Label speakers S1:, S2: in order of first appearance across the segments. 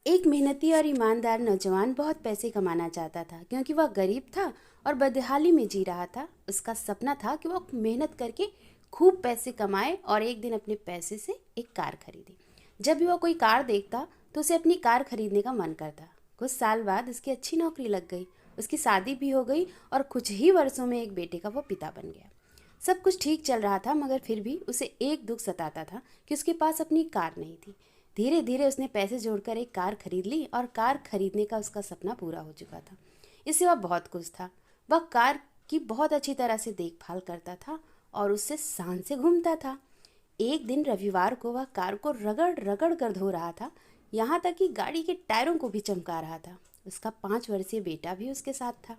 S1: एक मेहनती और ईमानदार नौजवान बहुत पैसे कमाना चाहता था क्योंकि वह गरीब था और बदहाली में जी रहा था। उसका सपना था कि वह मेहनत करके खूब पैसे कमाए और एक दिन अपने पैसे से एक कार खरीदे। जब भी वह कोई कार देखता तो उसे अपनी कार खरीदने का मन करता। कुछ साल बाद उसकी अच्छी नौकरी लग गई, उसकी शादी भी हो गई और कुछ ही वर्षों में एक बेटे का वो पिता बन गया। सब कुछ ठीक चल रहा था, मगर फिर भी उसे एक दुख सताता था कि उसके पास अपनी कार नहीं थी। धीरे धीरे उसने पैसे जोड़कर एक कार खरीद ली और कार खरीदने का उसका सपना पूरा हो चुका था। इससे वह बहुत खुश था। वह कार की बहुत अच्छी तरह से देखभाल करता था और उससे शान से घूमता था। एक दिन रविवार को वह कार को रगड़ रगड़ कर धो रहा था, यहाँ तक कि गाड़ी के टायरों को भी चमका रहा था। उसका 5 वर्षीय बेटा भी उसके साथ था।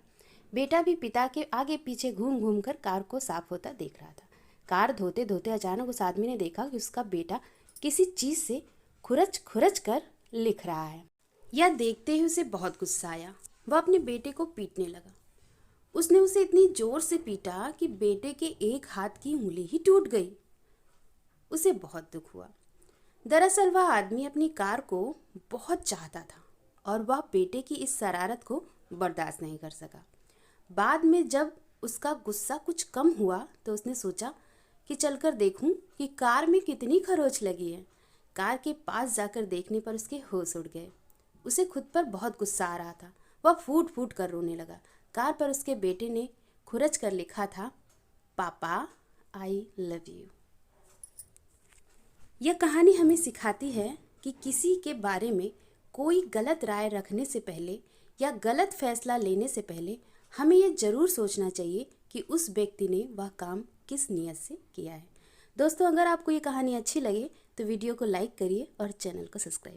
S1: बेटा भी पिता के आगे पीछे घूम घूम कर कार को साफ होता देख रहा था। कार धोते धोते अचानक उस आदमी ने देखा कि उसका बेटा किसी चीज़ से खुरच खुरच कर लिख रहा है। यह देखते ही उसे बहुत गुस्सा आया। वह अपने बेटे को पीटने लगा। उसने उसे इतनी जोर से पीटा कि बेटे के एक हाथ की उंगली ही टूट गई। उसे बहुत दुख हुआ। दरअसल वह आदमी अपनी कार को बहुत चाहता था और वह बेटे की इस शरारत को बर्दाश्त नहीं कर सका। बाद में जब उसका गुस्सा कुछ कम हुआ तो उसने सोचा कि चलकर देखूं कि कार में कितनी खरोंच लगी है। कार के पास जाकर देखने पर उसके होश उड़ गए। उसे खुद पर बहुत गुस्सा आ रहा था। वह फूट फूट कर रोने लगा। कार पर उसके बेटे ने खुरच कर लिखा था, पापा आई लव यू। यह कहानी हमें सिखाती है कि किसी के बारे में कोई गलत राय रखने से पहले या गलत फैसला लेने से पहले हमें यह ज़रूर सोचना चाहिए कि उस व्यक्ति ने वह काम किस नीयत से किया है। दोस्तों, अगर आपको ये कहानी अच्छी लगे तो वीडियो को लाइक करिए और चैनल को सब्सक्राइब